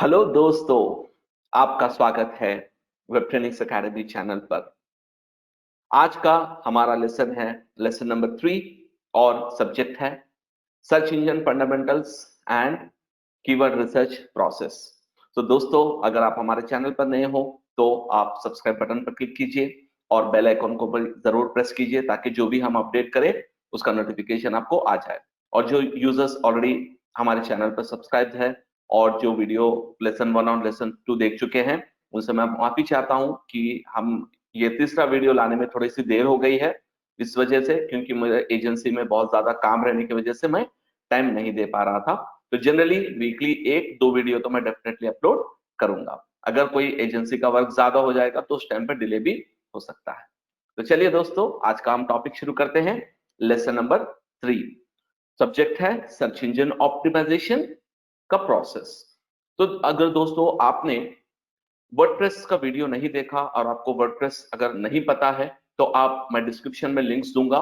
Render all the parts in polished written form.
Hello दोस्तों, आपका स्वागत है वेब ट्रेनिंग्स एकेडमी चैनल पर। आज का हमारा लेसन है लेसन नंबर 3 और सब्जेक्ट है search engine fundamentals and keyword research process. तो दोस्तों, अगर आप हमारे चैनल पर नए हो तो आप सब्सक्राइब बटन पर क्लिक कीजिए और बेल आइकन को भी जरूर प्रेस कीजिए ताकि जो भी हम अपडेट करें उसका नोटिफिकेशन आपको आ जाए। और जो यूजर्स ऑलरेडी हमारे चैनल पर सब्सक्राइब है और जो वीडियो लेसन 1 और लेसन 2 देख चुके हैं, उनसे मैं माफी चाहता हूं कि हम ये तीसरा वीडियो लाने में थोड़ी सी देर हो गई है। इस वजह से, क्योंकि मुझे एजेंसी में बहुत ज्यादा काम रहने की वजह से मैं टाइम नहीं दे पा रहा था। तो जनरली वीकली 1-2 वीडियो तो मैं डेफिनेटली अपलोड करूंगा। अगर कोई एजेंसी का वर्क ज्यादा हो जाएगा तो उस टाइम पर डिले भी हो सकता है। तो चलिए दोस्तों, आज का हम टॉपिक शुरू करते हैं। लेसन नंबर 3, सब्जेक्ट है सर्च इंजन ऑप्टिमाइजेशन का प्रोसेस। तो अगर दोस्तों आपने वर्डप्रेस का वीडियो नहीं देखा और आपको वर्डप्रेस अगर नहीं पता है तो मैं डिस्क्रिप्शन में लिंक्स दूंगा।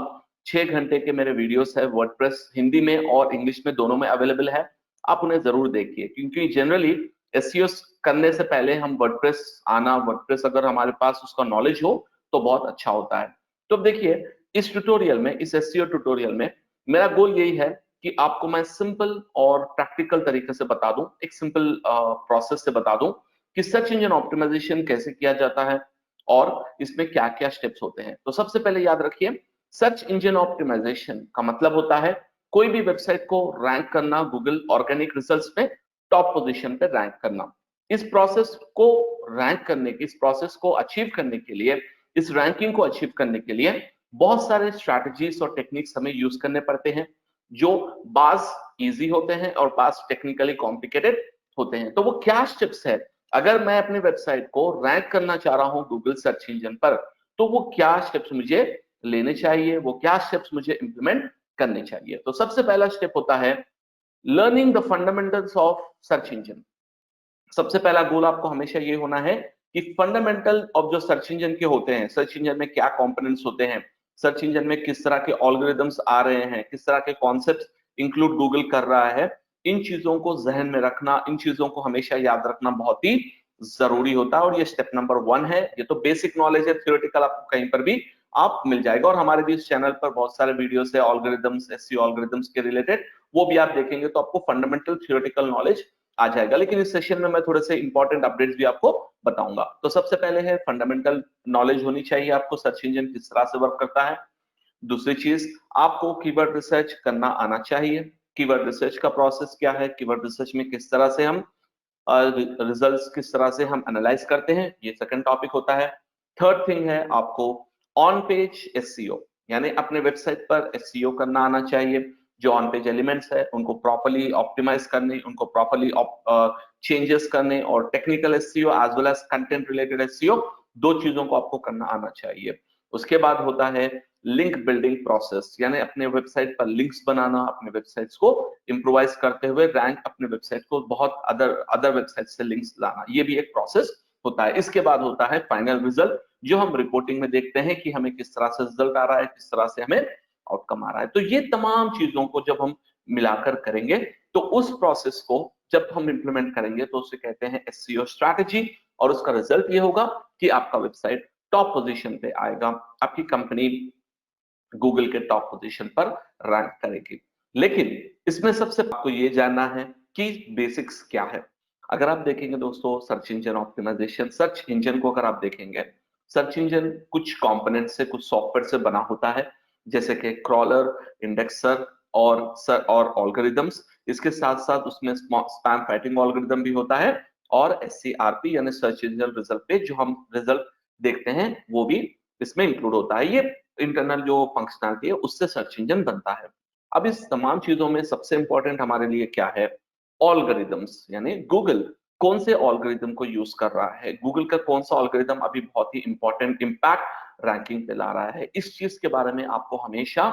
6 घंटे के मेरे वीडियोस है, वर्डप्रेस हिंदी में और इंग्लिश में दोनों में अवेलेबल है। आप उन्हें जरूर देखिए, क्योंकि जनरली एसईओ करने से पहले हम वर्डप्रेस अगर हमारे पास उसका नॉलेज हो तो बहुत अच्छा होता है। तो अब देखिए, इस एसईओ ट्यूटोरियल में मेरा गोल यही है कि आपको मैं सिंपल और प्रैक्टिकल तरीके से बता दूं, एक सिंपल प्रोसेस से बता दूं कि सर्च इंजन ऑप्टिमाइजेशन कैसे किया जाता है और इसमें क्या क्या स्टेप्स होते हैं। तो सबसे पहले याद रखिए, सर्च इंजन ऑप्टिमाइजेशन का मतलब होता है कोई भी वेबसाइट को रैंक करना, गूगल ऑर्गेनिक रिजल्ट्स में टॉप पोजीशन पे रैंक करना। इस प्रोसेस को अचीव करने के लिए, इस रैंकिंग को अचीव करने के लिए बहुत सारे स्ट्रैटेजीज और टेक्निक्स हमें यूज करने पड़ते हैं, जो बाज इजी होते हैं और बाज टेक्निकली कॉम्प्लिकेटेड होते हैं। तो वो क्या स्टेप्स है, अगर मैं अपनी वेबसाइट को रैंक करना चाह रहा हूं गूगल सर्च इंजन पर, तो वो क्या स्टेप्स मुझे लेने चाहिए, वो क्या स्टेप्स मुझे इंप्लीमेंट करने चाहिए। तो सबसे पहला स्टेप होता है learning the fundamentals of search engine. सबसे पहला गोल आपको हमेशा ये होना है कि फंडामेंटल ऑफ जो सर्च इंजन के होते हैं, सर्च इंजन में क्या कंपोनेंट्स होते हैं, सर्च इंजन में किस तरह के एल्गोरिदम्स आ रहे हैं, किस तरह के कॉन्सेप्ट्स इंक्लूड गूगल कर रहा है, इन चीजों को जहन में रखना, इन चीजों को हमेशा याद रखना बहुत ही जरूरी होता है। और ये स्टेप नंबर 1 है। ये तो बेसिक नॉलेज है, थ्योरेटिकल आपको कहीं पर भी आप मिल जाएगा। और हमारे भी इस चैनल पर बहुत सारे वीडियोस है एल्गोरिदम्स, एसईओ एल्गोरिदम्स के रिलेटेड, वो भी आप देखेंगे तो आपको फंडामेंटल थ्योरेटिकल नॉलेज आ जाएगा। लेकिन इस सेशन में मैं थोड़े से इंपॉर्टेंट अपडेट्स भी आपको बताऊंगा। तो सबसे पहले है फंडामेंटल नॉलेज होनी चाहिए आपको, सर्च इंजन किस तरह से वर्क करता है। दूसरी चीज, आपको कीवर्ड रिसर्च करना आना चाहिए। कीवर्ड रिसर्च का प्रोसेस क्या है, कीवर्ड रिसर्च में किस तरह से हम रिजल्ट्स किस तरह से हम एनालाइज करते हैं, ये सेकंड टॉपिक होता है। थर्ड थिंग है आपको ऑन पेज एसईओ, यानी अपने वेबसाइट पर एसईओ करना आना चाहिए। जो ऑन पेज एलिमेंट्स है उनको प्रॉपर्ली ऑप्टिमाइज करने, उनको प्रॉपर्ली चेंजेस करने, और technical SEO as well as content related SEO, दो चीजों को आपको करना आना चाहिए। उसके बाद होता है लिंक बिल्डिंग प्रोसेस, यानी अपने वेबसाइट पर लिंक्स बनाना, अपने वेबसाइट्स को इंप्रोवाइज करते हुए रैंक अपने वेबसाइट को बहुत अदर वेबसाइट से लिंक्स लाना, ये भी एक प्रोसेस होता है। इसके बाद होता है फाइनल रिजल्ट, जो हम रिपोर्टिंग में देखते हैं कि हमें किस तरह से रिजल्ट आ रहा है, किस तरह से हमें आउटकम आ रहा है। तो ये तमाम चीजों को जब हम मिलाकर करेंगे तो उस प्रोसेस को जब हम इंप्लीमेंट करेंगे तो उसे कहते हैं एसईओ स्ट्रैटेजी। और उसका रिजल्ट ये होगा कि आपका वेबसाइट टॉप पोजीशन पे आएगा, आपकी कंपनी गूगल के टॉप पोजीशन पर रैंक करेगी। लेकिन इसमें सबसे आपको ये जानना है कि बेसिक्स क्या है। अगर आप देखेंगे दोस्तों, search engine optimisation, search engine को अगर आप देखेंगे, सर्च इंजन कुछ कंपोनेंट से, कुछ सॉफ्टवेयर से बना होता है, जैसे कि क्रॉलर, इंडेक्सर और एल्गोरिदम्स। इसके साथ साथ उसमें स्पैम फाइटिंग एल्गोरिदम भी होता है, और एससीआरपी यानी सर्च इंजन रिजल्ट पे जो हम रिजल्ट देखते हैं वो भी इसमें इंक्लूड होता है। ये इंटरनल जो फंक्शनलिटी है उससे सर्च इंजन बनता है। अब इस तमाम चीजों में सबसे इंपॉर्टेंट हमारे लिए क्या है, ऑल्गोरिदम्स, यानी गूगल कौन से ऑल्गोरिदम को यूज कर रहा है, गूगल का कौन सा ऑल्गोरिदम अभी बहुत ही इंपॉर्टेंट इंपैक्ट रैंकिंग पे ला रहा है। इस चीज के बारे में आपको हमेशा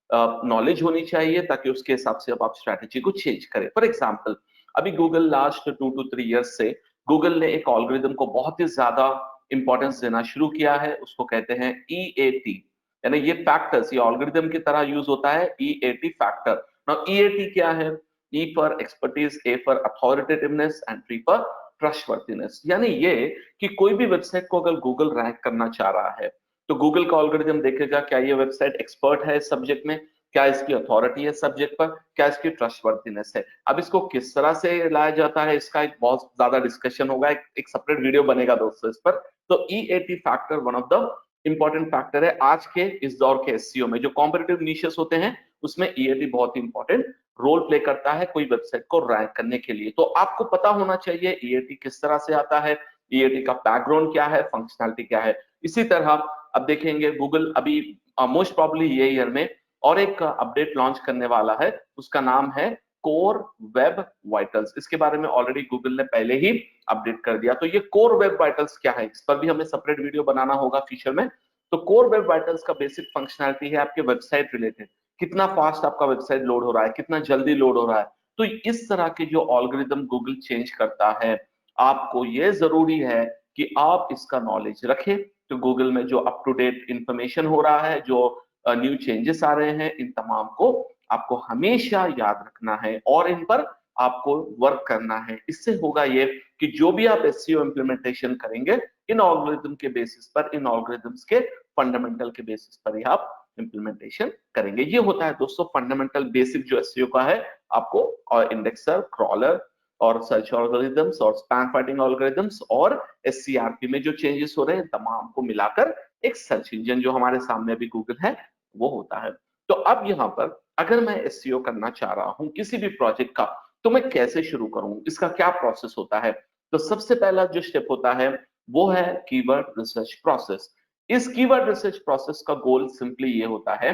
नॉलेज होनी चाहिए, ताकि उसके हिसाब से अब आप स्ट्रैटेजी को चेंज करें। फॉर एग्जाम्पल, अभी गूगल लास्ट 2 to 3 ईयर्स से गूगल ने एक ऑल्गोरिदम को बहुत ही ज्यादा इंपॉर्टेंस देना शुरू किया है, उसको कहते हैं ईएटी, यानी ये फैक्टर्स, ये एल्गोरिदम की तरह यूज होता है ईएटी फैक्टर। नाउ ईएटी क्या है, E for expertise, A for authoritativeness and T for trustworthiness. यानी ये कि कोई भी वेबसाइट को अगर गूगल रैंक करना चाह रहा है तो गूगल का एल्गोरिथम देखेगा क्या ये वेबसाइट एक्सपर्ट है इस सब्जेक्ट में, क्या इसकी अथॉरिटी है सब्जेक्ट पर, क्या इसकी ट्रस्टवर्थीनेस है। अब इसको किस तरह से लाया जाता है इसका एक बहुत ज्यादा डिस्कशन होगा, एक सेपरेट वीडियो बनेगा दोस्तों इस पर। तो EAT factor one of the important factor है आज के इस दौर के एसईओ में। जो कॉम्पिटिटिव निशेस होते हैं उसमें EAT बहुत इंपॉर्टेंट रोल प्ले करता है कोई वेबसाइट को रैंक करने के लिए। तो आपको पता होना चाहिए EAT किस तरह से आता है, EAT का बैकग्राउंड क्या है, फंक्शनैलिटी क्या है। इसी तरह अब देखेंगे गूगल अभी मोस्ट प्रॉब्ली ये ईयर में और एक अपडेट लॉन्च करने वाला है, उसका नाम है कोर वेब वाइटल्स। इसके बारे में ऑलरेडी गूगल ने पहले ही अपडेट कर दिया। तो ये कोर वेब वाइटल्स क्या है, इस पर भी हमें सेपरेट वीडियो बनाना होगा फ्यूचर में। तो कोर वेब वाइटल्स का बेसिक फंक्शनैलिटी है आपके वेबसाइट रिलेटेड, कितना फास्ट आपका वेबसाइट लोड हो रहा है, कितना जल्दी लोड हो रहा है। तो इस तरह के जो एल्गोरिथम गूगल चेंज करता है, आपको ये जरूरी है कि आप इसका नॉलेज रखें। तो गूगल में जो अप टू डेट इंफॉर्मेशन हो रहा है, जो न्यू चेंजेस आ रहे हैं, इन तमाम को आपको हमेशा याद रखना है और इन पर आपको वर्क करना है। इससे होगा ये कि जो भी आप एसईओ इंप्लीमेंटेशन करेंगे इन एल्गोरिथम के बेसिस पर, इन एल्गोरिथम्स के फंडामेंटल के बेसिस पर ही आप इंप्लीमेंटेशन करेंगे। ये होता है दोस्तों फंडामेंटल बेसिक जो एसईओ का है आपको, और इंडेक्सर, क्रॉलर और सर्च एल्गोरिथम्स और स्पैम फाइटिंग एल्गोरिथम्स और एससीआरपी में जो चेंजेस हो रहे हैं तमाम को मिलाकर एक सर्च इंजन जो हमारे सामने अभी गूगल है वो होता है। तो अब यहाँ पर अगर मैं एसईओ करना चाह रहा हूं किसी भी प्रोजेक्ट का, तो मैं कैसे शुरू करूं, इसका क्या प्रोसेस होता है। तो सबसे पहला जो स्टेप होता है वो है कीवर्ड रिसर्च प्रोसेस। इस कीवर्ड रिसर्च प्रोसेस का गोल सिंपली ये होता है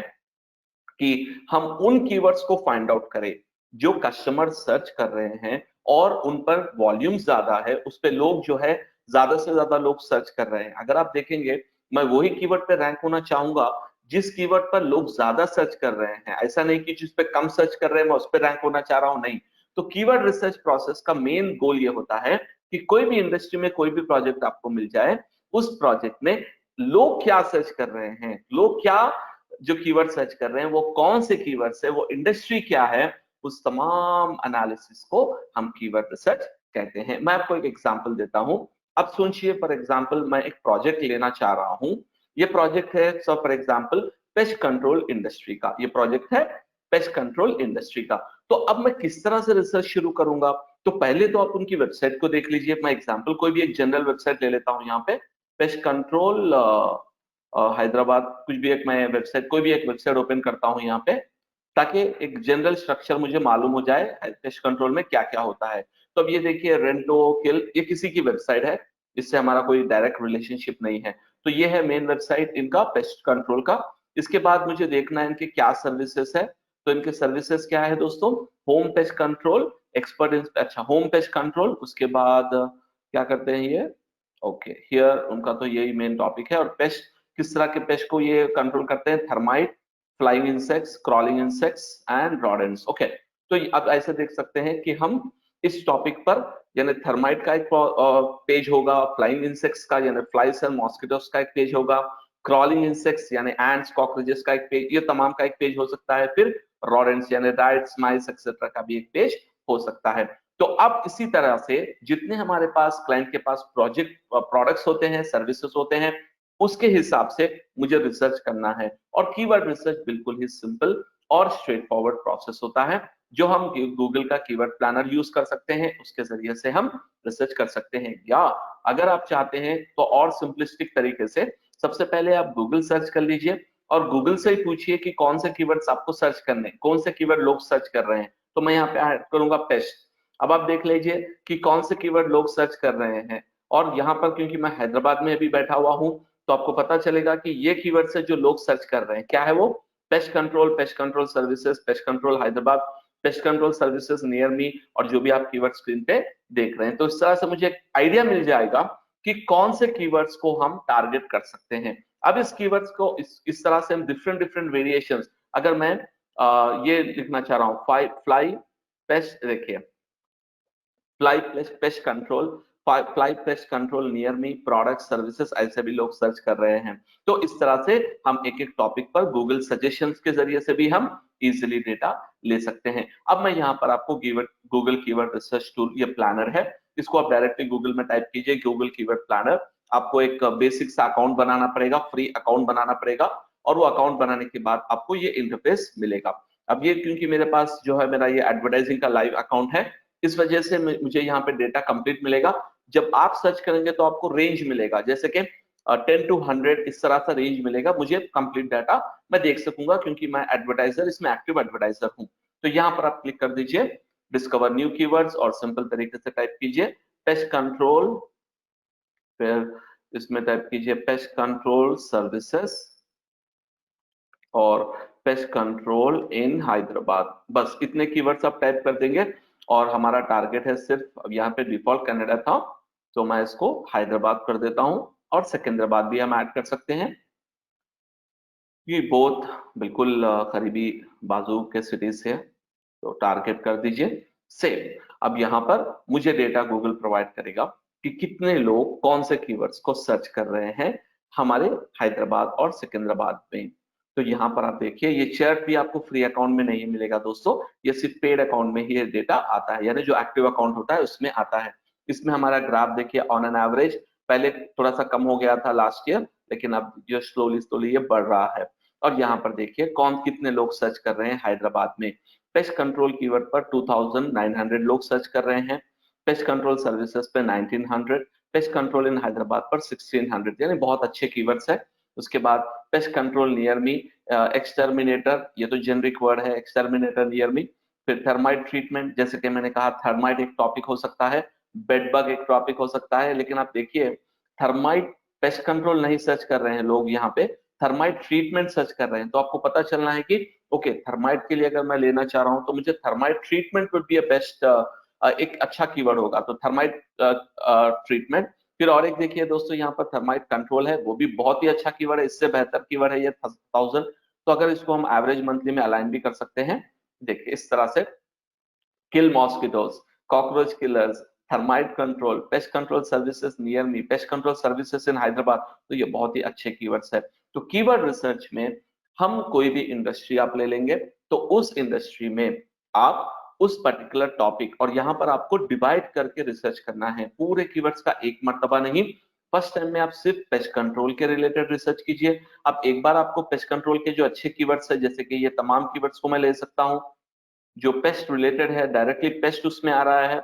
कि हम उन कीवर्ड्स को फाइंड आउट करें जो कस्टमर सर्च कर रहे हैं और उन पर वॉल्यूम ज्यादा है, उस पे लोग जो है ज्यादा से ज्यादा लोग सर्च कर रहे हैं। अगर आप देखेंगे मैं वही कीवर्ड पे रैंक होना चाहूंगा जिस कीवर्ड पर लोग ज्यादा सर्च कर रहे हैं, ऐसा नहीं कि जिस पे कम सर्च कर रहे हैं मैं उस पर रैंक होना चाह रहा हूं, नहीं। तो कीवर्ड रिसर्च प्रोसेस का मेन गोल ये होता है कि कोई भी इंडस्ट्री में कोई भी प्रोजेक्ट आपको मिल जाए, उस प्रोजेक्ट में लोग क्या सर्च कर रहे हैं, लोग क्या जो कीवर्ड सर्च कर रहे हैं वो कौन से कीवर्ड्स है, वो इंडस्ट्री क्या है, उस तमाम एनालिसिस को हम कीवर्ड रिसर्च कहते हैं। मैं आपको एक एग्जांपल देता हूं। अब सोचिए फॉर एग्जांपल मैं एक प्रोजेक्ट लेना चाह रहा हूं। ये प्रोजेक्ट है so for example pest control industry का, ये प्रोजेक्ट है पेस्ट कंट्रोल इंडस्ट्री का। तो अब मैं किस तरह से रिसर्च शुरू करूंगा। तो पहले तो आप उनकी वेबसाइट को देख लीजिए। मैं एग्जांपल कोई भी एक जनरल वेबसाइट ले लेता हूं, यहाँ पे पेस्ट कंट्रोल हैदराबाद, कुछ भी एक मैं वेबसाइट, कोई भी एक वेबसाइट ओपन करता हूं यहाँ पे, ताकि एक जनरल स्ट्रक्चर मुझे मालूम हो जाए पेस्ट कंट्रोल में क्या क्या होता है। तो अब ये देखिए रेंटो किल, ये किसी की वेबसाइट है, इससे हमारा कोई डायरेक्ट रिलेशनशिप नहीं है। तो ये है मेन वेबसाइट इनका पेस्ट कंट्रोल का। इसके बाद मुझे देखना है इनके क्या सर्विसेज है। तो इनके सर्विसेज क्या है दोस्तों, होम पेस्ट कंट्रोल, एक्सपर्ट, अच्छा होम पेस्ट कंट्रोल, उसके बाद क्या करते हैं ये, ओके हियर उनका तो यही मेन टॉपिक है। और पेस्ट किस तरह के पेस्ट को ये कंट्रोल करते हैं, termite, flying insects, crawling insects and rodents. Okay, तो अब ऐसे देख सकते हैं कि हम इस टॉपिक पर, यानी थर्माइट का एक पेज होगा, फ्लाइंग इंसेक्ट्स का यानी फ्लाइज एंड मॉस्किटोस का एक पेज होगा, क्रॉलिंग इंसेक्ट्स यानी एंड्स, कॉकरोचेस का एक पेज, ये तमाम का एक पेज हो सकता है। फिर रॉडेंट्स यानी राइट्स, माइस एक्सेट्रा का भी एक पेज हो सकता है। तो अब इसी तरह से जितने हमारे पास क्लाइंट के पास प्रोडक्ट्स होते हैं, सर्विसेज होते हैं, उसके हिसाब से मुझे रिसर्च करना है। और कीवर्ड रिसर्च बिल्कुल ही सिंपल और स्ट्रेट फॉरवर्ड प्रोसेस होता है, जो हम गूगल का कीवर्ड प्लानर यूज कर सकते हैं, उसके जरिए से हम रिसर्च कर सकते हैं। या अगर आप चाहते हैं तो और सिंपलिस्टिक तरीके से सबसे पहले आप गूगल सर्च कर लीजिए और गूगल से ही पूछिए कि कौन से कीवर्ड्स आपको सर्च करने, कौन से कीवर्ड लोग सर्च कर रहे हैं। तो मैं यहाँ पे ऐड करूंगा पेस्ट। अब आप देख लीजिए कि कौन से कीवर्ड लोग सर्च कर रहे हैं। और यहाँ पर क्योंकि मैं हैदराबाद में अभी बैठा हुआ हूँ तो आपको पता चलेगा कि ये कीवर्ड से जो लोग सर्च कर रहे हैं क्या है, वो paste control services, pest control Hyderabad, paste control services near मी, और जो भी आप कीवर्ड स्क्रीन पे देख रहे हैं। तो इस तरह से मुझे एक आइडिया मिल जाएगा कि कौन से कीवर्ड्स को हम टारगेट कर सकते हैं। अब इस कीवर्ड्स को इस तरह से हम डिफरेंट डिफरेंट वेरिएशंस, अगर मैं ये लिखना चाह रहा हूँ फ्लाई पेस्ट, देखिए fly pest control, fly pest control near me, product services, ऐसे भी लोग सर्च कर रहे हैं। तो इस तरह से हम एक एक टॉपिक पर गूगल सजेशंस के जरिए से भी हम इजीली डेटा ले सकते हैं। अब मैं यहाँ पर आपको गूगल कीवर्ड रिसर्च टूल, ये प्लानर है, इसको आप डायरेक्टली गूगल में टाइप कीजिए गूगल कीवर्ड प्लानर। आपको एक बेसिक सा अकाउंट बनाना पड़ेगा, फ्री अकाउंट बनाना पड़ेगा, और वो अकाउंट बनाने के बाद आपको ये इंटरफेस मिलेगा। अब ये क्योंकि मेरे पास जो है मेरा ये एडवर्टाइजिंग का लाइव अकाउंट है, इस वजह से मुझे यहाँ पे डेटा कंप्लीट मिलेगा। जब आप सर्च करेंगे तो आपको रेंज मिलेगा, जैसे कि 10 to 100 इस तरह का रेंज मिलेगा, मुझे कंप्लीट डाटा मैं देख सकूंगा क्योंकि मैं एडवर्टाइजर, इसमें एक्टिव एडवर्टाइजर हूं। तो यहाँ पर आप क्लिक कर दीजिए डिस्कवर न्यू कीवर्ड्स और सिंपल तरीके से टाइप कीजिए पेस्ट कंट्रोल, फिर इसमें टाइप कीजिए पेस्ट कंट्रोल सर्विसेज और पेस्ट कंट्रोल इन हैदराबाद। बस इतने कीवर्ड्स आप टाइप कर देंगे और हमारा टारगेट है सिर्फ, अब यहाँ पे डिफॉल्ट कनाडा था तो मैं इसको हैदराबाद कर देता हूँ, और सिकंदराबाद भी हम ऐड कर सकते हैं। ये बहुत बिल्कुल करीबी बाजू के सिटीज से है, तो टारगेट कर दीजिए सेव। अब यहाँ पर मुझे डेटा गूगल प्रोवाइड करेगा कि कितने लोग कौन से कीवर्ड्स को सर्च कर रहे हैं हमारे हैदराबाद और सिकंदराबाद में। तो यहाँ पर आप देखिए ये चार्ट भी आपको फ्री अकाउंट में नहीं मिलेगा दोस्तों, ये सिर्फ पेड अकाउंट में ही ये डेटा आता है, यानी जो एक्टिव अकाउंट होता है उसमें आता है। इसमें हमारा ग्राफ देखिए ऑन एन एवरेज पहले थोड़ा सा कम हो गया था लास्ट ईयर, लेकिन अब जो स्लोली स्लोली ये बढ़ रहा है। और यहाँ पर देखिए कौन कितने लोग सर्च कर रहे हैं हैदराबाद में। पेस्ट कंट्रोल कीवर्ड पर 2900 लोग सर्च कर रहे हैं, पेस्ट कंट्रोल सर्विसेज पे 1900, पेस्ट कंट्रोल इन हैदराबाद पर 1600, यानी बहुत अच्छे कीवर्ड्स है। उसके बाद पेस्ट कंट्रोल नियर मी, एक्सटर्मिनेटर, ये तो जेनरिक वर्ड है, एक्सटर्मिनेटर नियर मी। फिर थर्माइट ट्रीटमेंट, जैसे कि मैंने कहा थर्माइट एक टॉपिक हो सकता है, बेड बग एक टॉपिक हो सकता है, लेकिन आप देखिए थर्माइट पेस्ट कंट्रोल नहीं सर्च कर रहे हैं लोग, यहाँ पे थर्माइट ट्रीटमेंट सर्च कर रहे हैं। तो आपको पता चलना है कि ओके थर्माइट के लिए अगर मैं लेना चाह रहा हूं तो मुझे thermite treatment would be a best, एक अच्छा कीवर्ड होगा, तो थर्माइट ट्रीटमेंट। फिर और एक देखिए दोस्तों यहाँ पर थर्माइट कंट्रोल है, वो भी बहुत ही अच्छा कीवर्ड है, इससे बेहतर कीवर्ड है ये 1000। तो अगर इसको हम एवरेज मंथली में अलाइन भी कर सकते हैं, देखिए इस तरह से kill mosquitoes, cockroach killers, termite control, pest control services near me, pest control services in Hyderabad, तो ये बहुत ही अच्छे कीवर्ड्स है। तो कीवर्ड रिसर्च में हम कोई भी इंडस्ट्री आप ले लेंगे तो उस इंडस्ट्री में आप उस पर्टिकुलर टॉपिक, और यहाँ पर आपको डिवाइड करके रिसर्च करना है पूरे कीवर्ड्स का एक मर्तबा नहीं। फर्स्ट टाइम में आप सिर्फ पेस्ट कंट्रोल के रिलेटेड रिसर्च कीजिए। अब एक बार आपको पेस्ट कंट्रोल के जो अच्छे कीवर्ड्स है, जैसे कि ये तमाम कीवर्ड्स को मैं ले सकता हूँ जो पेस्ट रिलेटेड है, डायरेक्टली पेस्ट उसमें आ रहा है,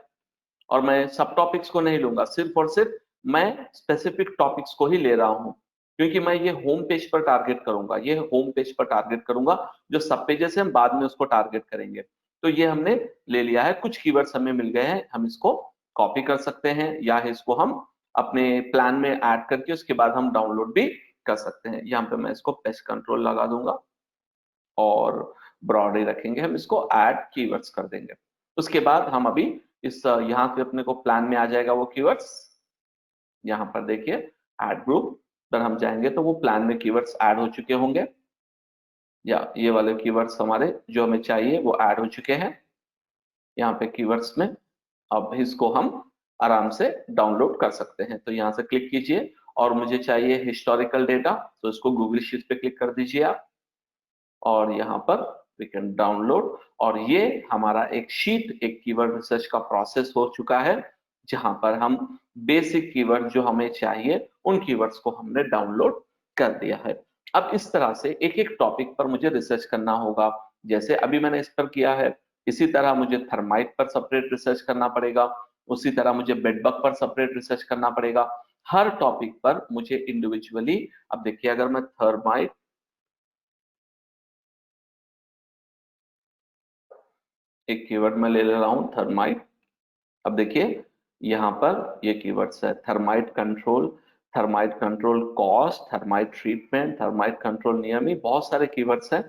और मैं सब टॉपिक्स को नहीं लूंगा, सिर्फ और सिर्फ मैं स्पेसिफिक टॉपिक्स को ही ले रहा हूं, क्योंकि मैं ये होम पेज पर टारगेट करूंगा, ये होम पेज पर टारगेट करूंगा, जो सब पेजेस हैं हम बाद में उसको टारगेट करेंगे। तो ये हमने ले लिया है, कुछ कीवर्ड्स हमें मिल गए हैं, हम इसको कॉपी कर सकते हैं या इसको हम अपने प्लान में ऐड करके उसके बाद हम डाउनलोड भी कर सकते हैं। यहाँ पे मैं इसको पेस्ट कंट्रोल लगा दूंगा और ब्रॉडली रखेंगे, हम इसको ऐड कीवर्ड्स कर देंगे। उसके बाद हम अभी इस यहाँ पे अपने को प्लान में आ जाएगा वो कीवर्ड्स, यहाँ पर देखिए ऐड ग्रुप पर हम जाएंगे तो वो प्लान में कीवर्ड्स ऐड हो चुके होंगे, या ये वाले कीवर्ड्स हमारे जो हमें चाहिए वो ऐड हो चुके हैं यहाँ पे कीवर्ड्स में। अब इसको हम आराम से डाउनलोड कर सकते हैं, तो यहाँ से क्लिक कीजिए और मुझे चाहिए हिस्टोरिकल डेटा, तो इसको गूगल शीट पे क्लिक कर दीजिए आप, और यहाँ पर वी कैन डाउनलोड। और ये हमारा एक शीट, एक कीवर्ड रिसर्च का प्रोसेस हो चुका है, जहां पर हम बेसिक कीवर्ड जो हमें चाहिए उन कीवर्ड्स को हमने डाउनलोड कर दिया है। अब इस तरह से एक एक टॉपिक पर मुझे रिसर्च करना होगा, जैसे अभी मैंने इस पर किया है, इसी तरह मुझे थर्माइट पर सेपरेट रिसर्च करना पड़ेगा, उसी तरह मुझे बेडबग पर सेपरेट रिसर्च करना पड़ेगा, हर टॉपिक पर मुझे इंडिविजुअली। अब देखिए अगर मैं थर्माइट एक कीवर्ड में ले रहा हूं थर्माइट, अब देखिए यहाँ पर ये कीवर्ड्स है thermite control, thermite control cost, thermite treatment, thermite control near me, बहुत सारे कीवर्ड्स हैं।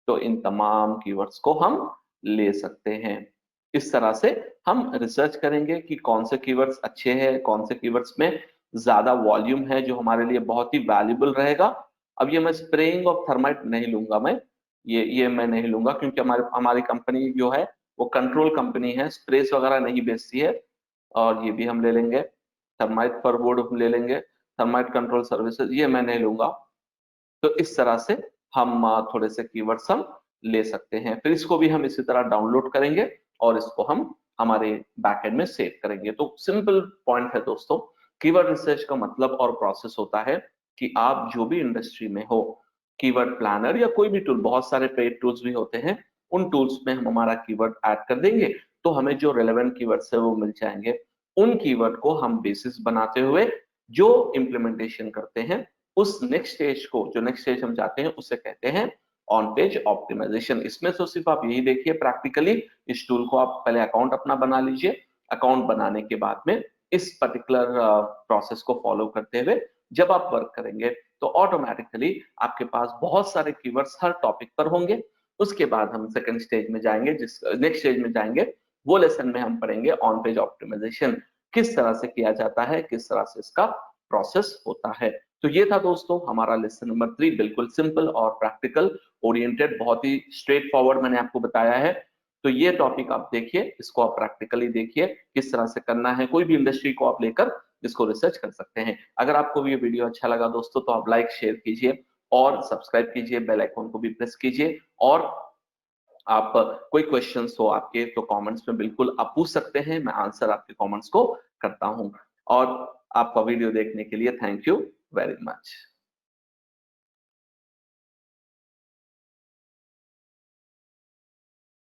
तो इन तमाम कीवर्ड्स को हम ले सकते हैं। इस तरह से हम रिसर्च करेंगे कि कौन से कीवर्ड्स अच्छे हैं, कौन से कीवर्ड्स में ज्यादा वॉल्यूम है जो हमारे लिए बहुत ही वैल्यूबल रहेगा। अब ये मैं स्प्रेइंग ऑफ थर्माइट नहीं लूंगा, मैं ये मैं नहीं लूंगा, क्योंकि हमारे हमारी कंपनी जो है वो कंट्रोल कंपनी है, स्प्रेस वगैरह नहीं बेचती है। और ये भी हम ले लेंगे, थर्माइट पर बोर्ड हम ले लेंगे, थर्माइट कंट्रोल सर्विसेज ये मैं नहीं लूंगा। तो इस तरह से हम थोड़े से कीवर्ड्स हम ले सकते हैं। फिर इसको भी हम इसी तरह डाउनलोड करेंगे और इसको हम हमारे बैकएंड में सेव करेंगे। तो सिंपल पॉइंट है दोस्तों, कीवर्ड रिसर्च का मतलब और प्रोसेस होता है कि आप जो भी इंडस्ट्री में हो, कीवर्ड प्लानर या कोई भी टूल, बहुत सारे पेड टूल्स भी होते हैं, उन टूल्स में हम हमारा कीवर्ड ऐड कर देंगे तो हमें जो रेलेवेंट कीवर्ड्स है वो मिल जाएंगे। उन कीवर्ड को हम बेसिस बनाते हुए जो इम्प्लीमेंटेशन करते हैं, उस नेक्स्ट स्टेज को, जो नेक्स्ट स्टेज हम जाते हैं उसे कहते हैं ऑन पेज ऑप्टिमाइजेशन। इसमें तो सिर्फ आप यही देखिए प्रैक्टिकली, इस टूल को आप पहले अकाउंट अपना बना लीजिए। अकाउंट बनाने के बाद में इस पर्टिकुलर प्रोसेस को फॉलो करते हुए जब आप वर्क करेंगे तो ऑटोमेटिकली आपके पास बहुत सारे कीवर्ड्स हर टॉपिक पर होंगे। उसके बाद हम सेकंड स्टेज में जाएंगे, जिस नेक्स्ट स्टेज में जाएंगे, वो लेसन में हम पढ़ेंगे ऑन पेज ऑप्टिमाइजेशन किस तरह से किया जाता है, किस तरह से इसका प्रोसेस होता है। तो ये था दोस्तों हमारा लेसन नंबर 3, बिल्कुल सिंपल और प्रैक्टिकल ओरिएंटेड, बहुत ही स्ट्रेट फॉरवर्ड मैंने आपको बताया है। तो ये टॉपिक आप देखिए, इसको आप प्रैक्टिकली देखिए किस तरह से करना है। कोई भी इंडस्ट्री को आप लेकर इसको रिसर्च कर सकते हैं। अगर आपको ये वीडियो अच्छा लगा दोस्तों तो आप लाइक शेयर कीजिए और सब्सक्राइब कीजिए, बेल आइकन को भी प्रेस कीजिए। और आप कोई क्वेश्चंस हो आपके तो कमेंट्स में बिल्कुल आप पूछ सकते हैं, मैं आंसर आपके कमेंट्स को करता हूं। और आपका वीडियो देखने के लिए थैंक यू वेरी मच।